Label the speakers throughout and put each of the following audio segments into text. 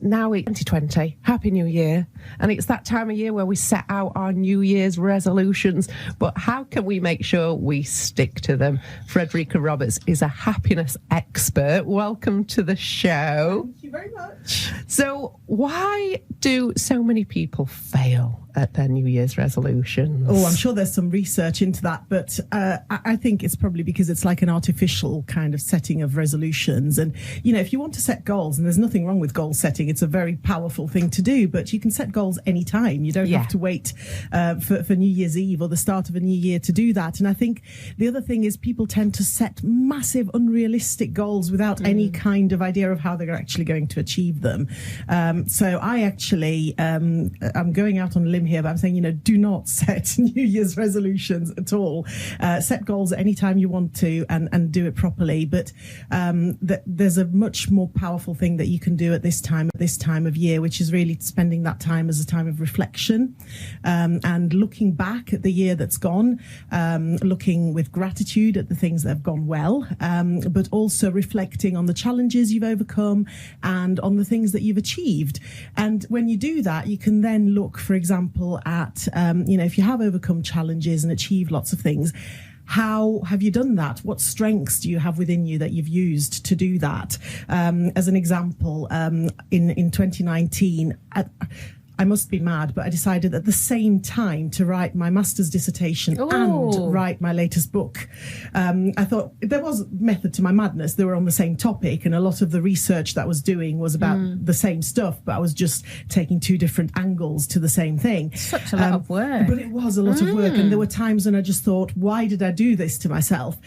Speaker 1: Now it's 2020, Happy New Year, and it's that time of year where we set out our New Year's resolutions, but how can we make sure we stick to them? Frederika Roberts is a happiness expert. Welcome to the show.
Speaker 2: Thank you very much.
Speaker 1: So why do so many people fail at their New Year's resolutions?
Speaker 2: Oh, I'm sure there's some research into that, but I think it's probably because it's like an artificial kind of setting of resolutions. And, you know, if you want to set goals, and there's nothing wrong with goal setting, it's a very powerful thing to do, but you can set goals anytime. You don't have to wait for New Year's Eve or the start of a new year to do that. And I think the other thing is people tend to set massive, unrealistic goals without any kind of idea of how they're actually going to achieve them. So I actually, I'm going out on a limb here, but I'm saying, you know, do not set New Year's resolutions at all. Set goals at any time you want to and do it properly. But there's a much more powerful thing that you can do at this time of year, which is really spending that time as a time of reflection and looking back at the year that's gone, looking with gratitude at the things that have gone well, but also reflecting on the challenges you've overcome and on the things that you've achieved. And when you do that, you can then look, for example, at, you know, if you have overcome challenges and achieved lots of things, how have you done that? What strengths do you have within you that you've used to do that? As an example, in 2019, I must be mad, but I decided at the same time to write my master's dissertation and write my latest book. I thought there was method to my madness. They were on the same topic, and a lot of the research that I was doing was about the same stuff, but I was just taking two different angles to the same thing.
Speaker 3: Such a lot of work.
Speaker 2: But it was a lot of work, and there were times when I just thought, why did I do this to myself?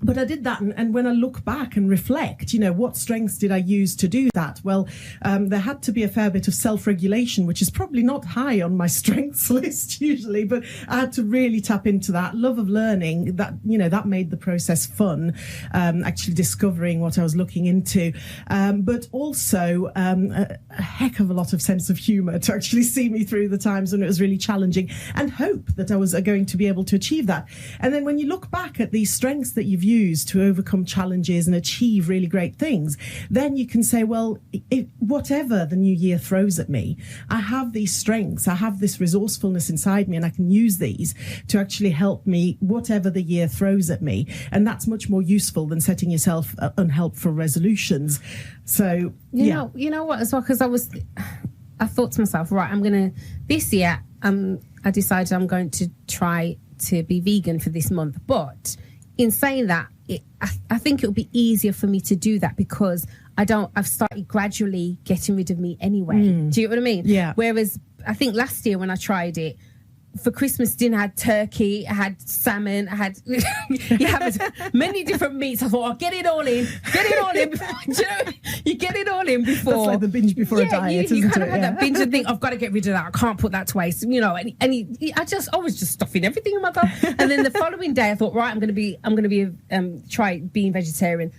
Speaker 2: But I did that, and when I look back and reflect, you know, what strengths did I use to do that? Well, there had to be a fair bit of self-regulation, which is probably not high on my strengths list usually, but I had to really tap into that love of learning. That, you know, that made the process fun, actually discovering what I was looking into, but also a heck of a lot of sense of humour to actually see me through the times when it was really challenging, and hope that I was going to be able to achieve that. And then when you look back at these strengths that you've used to overcome challenges and achieve really great things, then you can say, well, whatever the new year throws at me, I have these strengths, I have this resourcefulness inside me, and I can use these to actually help me whatever the year throws at me. And that's much more useful than setting yourself unhelpful resolutions. So
Speaker 3: you know what as well, because I thought to myself, right, this year I decided I'm going to try to be vegan for this month, but in saying that, I think it'll be easier for me to do that because I've started gradually getting rid of meat anyway. Do you know what I mean?
Speaker 2: Yeah.
Speaker 3: Whereas I think last year when I tried it, for Christmas dinner, I had turkey, I had salmon, I had you have many different meats. I thought, I'll get it all in. You get it all in before.
Speaker 2: That's like the binge before a diet,
Speaker 3: you
Speaker 2: isn't
Speaker 3: kind
Speaker 2: it?
Speaker 3: of had that binge and think, I've got to get rid of that. I can't put that to waste. You know, I was just stuffing everything in my mouth. And then the following day, I thought, right, I'm going to be try being vegetarian.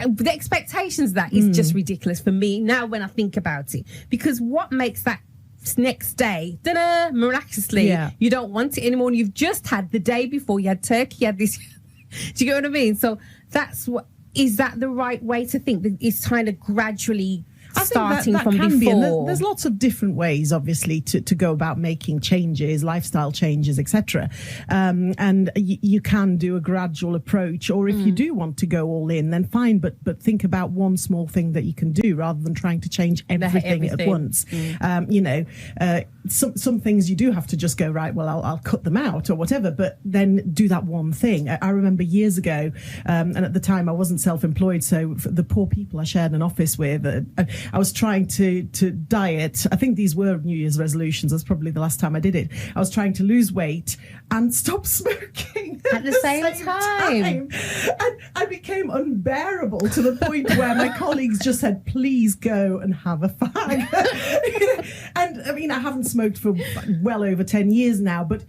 Speaker 3: The expectations of that is just ridiculous for me now when I think about it, because what makes that next day, miraculously, you don't want it anymore. And you've just had the day before, you had turkey, you had this. Do you get what I mean? So is that the right way to think? That it's kind of gradually starting
Speaker 2: that
Speaker 3: from
Speaker 2: can
Speaker 3: before.
Speaker 2: Be. And there's lots of different ways, obviously, to go about making changes, lifestyle changes, etc. And you can do a gradual approach, or if you do want to go all in, then fine. But think about one small thing that you can do rather than trying to change everything. At once. Some things you do have to just go, right, well, I'll cut them out or whatever, but then do that one thing. I remember years ago, and at the time I wasn't self-employed, so for the poor people I shared an office with, I was trying to diet. I think these were New Year's resolutions. That's probably the last time I did it. I was trying to lose weight and stop smoking
Speaker 3: at the same time.
Speaker 2: And I became unbearable to the point where my colleagues just said, please go and have a fag. And I mean, I haven't smoked for well over 10 years now, but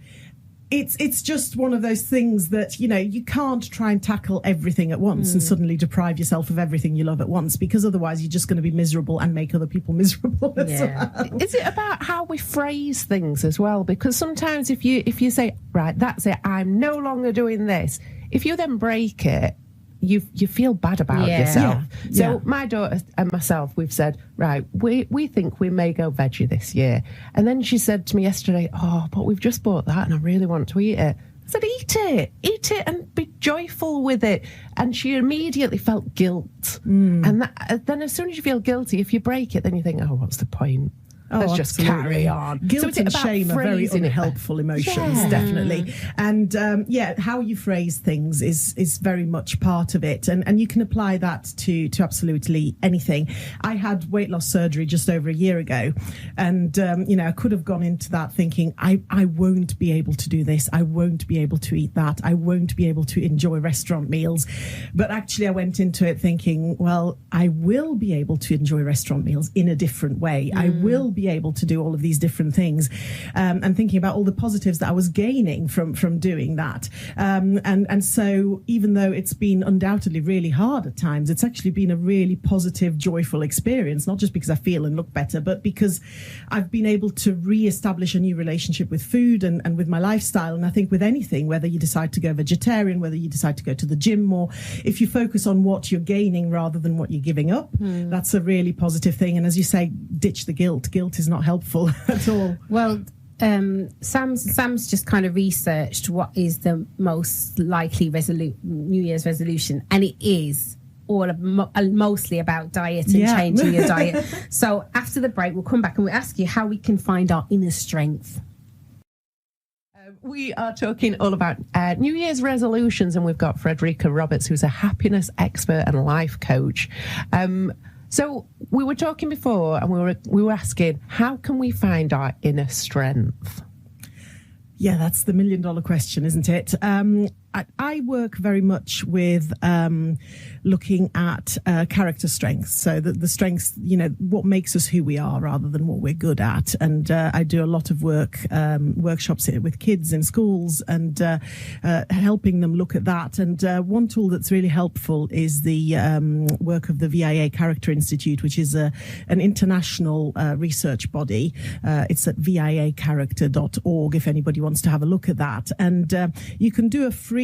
Speaker 2: it's just one of those things that, you know, you can't try and tackle everything at once and suddenly deprive yourself of everything you love at once, because otherwise you're just going to be miserable and make other people miserable as well.
Speaker 1: Is it about how we phrase things as well? Because sometimes if you say, right, that's it, I'm no longer doing this, if you then break it, you feel bad about yourself.
Speaker 2: Yeah.
Speaker 1: So
Speaker 2: Yeah.
Speaker 1: my daughter and myself, we've said, right, we think we may go veggie this year. And then she said to me yesterday, oh, but we've just bought that and I really want to eat it. I said, eat it and be joyful with it. And she immediately felt guilt. And then as soon as you feel guilty, if you break it, then you think, oh, what's the point? Let's just carry on.
Speaker 2: Guilt and shame are very unhelpful emotions, definitely. And how you phrase things is very much part of it. And you can apply that to absolutely anything. I had weight loss surgery just over a year ago. And, I could have gone into that thinking, I won't be able to do this. I won't be able to eat that. I won't be able to enjoy restaurant meals. But actually, I went into it thinking, well, I will be able to enjoy restaurant meals in a different way. I will be able to do all of these different things, and thinking about all the positives that I was gaining from doing that. And so even though it's been undoubtedly really hard at times, it's actually been a really positive, joyful experience, not just because I feel and look better, but because I've been able to re-establish a new relationship with food and with my lifestyle. And I think with anything, whether you decide to go vegetarian, whether you decide to go to the gym more, if you focus on what you're gaining rather than what you're giving up, that's a really positive thing. And as you say, ditch the guilt. Guilt is not helpful at all.
Speaker 3: Well, Sam's just kind of researched what is the most likely New Year's resolution, and it is mostly about diet and changing your diet. So after the break, we'll come back and we'll ask you how we can find our inner strength.
Speaker 1: We are talking all about New Year's resolutions, and we've got Frederika Roberts, who's a happiness expert and life coach. So we were talking before, and we were asking, how can we find our inner strength?
Speaker 2: Yeah, that's the $1 million question, isn't it? I work very much with looking at character strengths. So the strengths, what makes us who we are rather than what we're good at. And I do a lot of workshops with kids in schools and helping them look at that. And one tool that's really helpful is the work of the VIA Character Institute, which is an international research body. It's at viacharacter.org if anybody wants to have a look at that. And you can do a free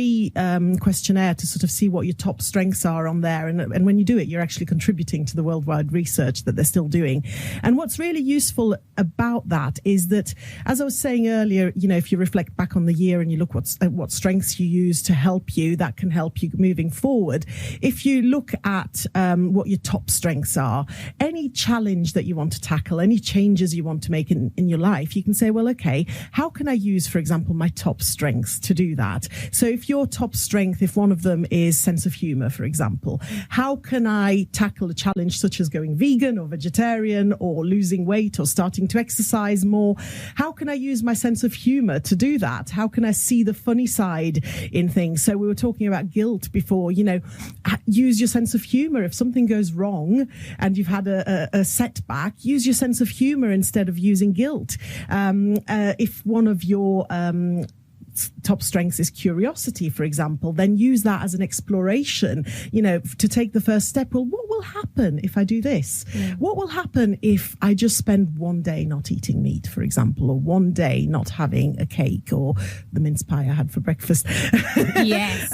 Speaker 2: questionnaire to sort of see what your top strengths are on there. And when you do it, you're actually contributing to the worldwide research that they're still doing. And what's really useful about that is that, as I was saying earlier, if you reflect back on the year and you look at what strengths you use to help you, that can help you moving forward. If you look at what your top strengths are, any challenge that you want to tackle, any changes you want to make in your life, you can say, well, okay, how can I use, for example, my top strengths to do that? So if your top strength, if one of them is sense of humor, for example, how can I tackle a challenge such as going vegan or vegetarian or losing weight or starting to exercise more? How can I use my sense of humor to do that? How can I see the funny side in things? So we were talking about guilt before, use your sense of humor. If something goes wrong and you've had a setback, use your sense of humor instead of using guilt. If one of your top strengths is curiosity, for example, then use that as an exploration, to take the first step. Well, what will happen if I do this? Yeah. What will happen if I just spend one day not eating meat, for example, or one day not having a cake or the mince pie I had for breakfast?
Speaker 3: Yes.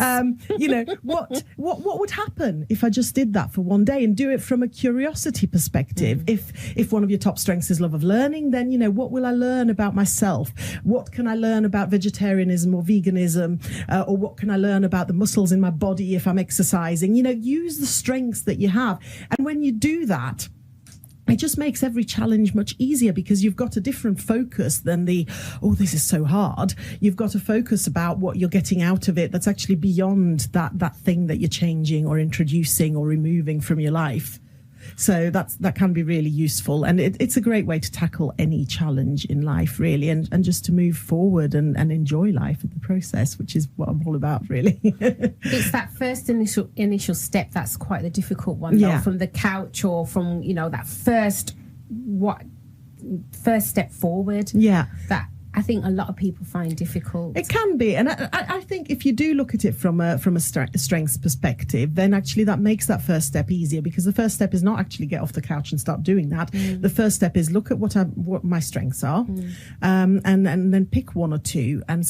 Speaker 2: What would happen if I just did that for one day and do it from a curiosity perspective? If one of your top strengths is love of learning, then, what will I learn about myself? What can I learn about vegetarianism or veganism, or what can I learn about the muscles in my body if I'm exercising? Use the strengths that you have. And when you do that, it just makes every challenge much easier because you've got a different focus than this is so hard. You've got a focus about what you're getting out of it that's actually beyond that thing that you're changing or introducing or removing from your life. So that can be really useful, and it's a great way to tackle any challenge in life, really, and just to move forward and enjoy life in the process, which is what I'm all about, really.
Speaker 3: It's that first initial step that's quite the difficult one, though, from the couch or from that first step forward.
Speaker 2: Yeah.
Speaker 3: I think a lot of people find difficult.
Speaker 2: It can be, and I think if you do look at it from a strengths perspective, then actually that makes that first step easier, because the first step is not actually get off the couch and start doing that. The first step is look at what my strengths are, and then pick one or two and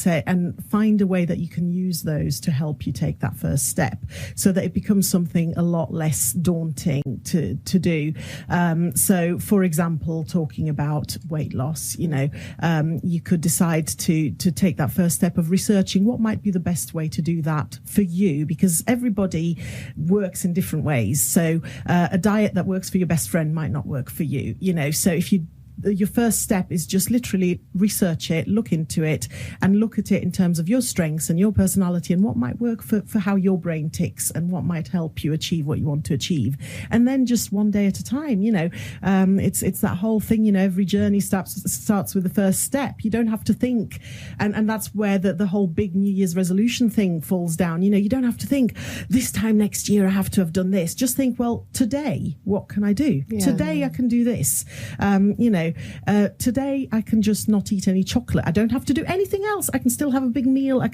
Speaker 2: find a way that you can use those to help you take that first step, so that it becomes something a lot less daunting to do. So, for example, talking about weight loss, you could decide to take that first step of researching what might be the best way to do that for you, because everybody works in different ways. So a diet that works for your best friend might not work for you, so if your first step is just literally research it, look into it, and look at it in terms of your strengths and your personality and what might work for how your brain ticks and what might help you achieve what you want to achieve. And then just one day at a time, it's that whole thing, every journey starts with the first step. You don't have to think. And that's where the whole big New Year's resolution thing falls down. You don't have to think, this time next year I have to have done this. Just think, well, today, what can I do? Yeah. Today I can do this. Today I can just not eat any chocolate. I don't have to do anything else. I can still have a big meal.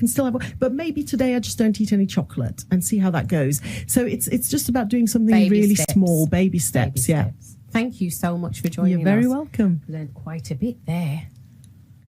Speaker 2: But maybe today I just don't eat any chocolate, and see how that goes. So it's just about doing something really small, baby steps. Yeah.
Speaker 3: Thank you so much for joining us.
Speaker 2: You're very welcome.
Speaker 3: Learned quite a bit there.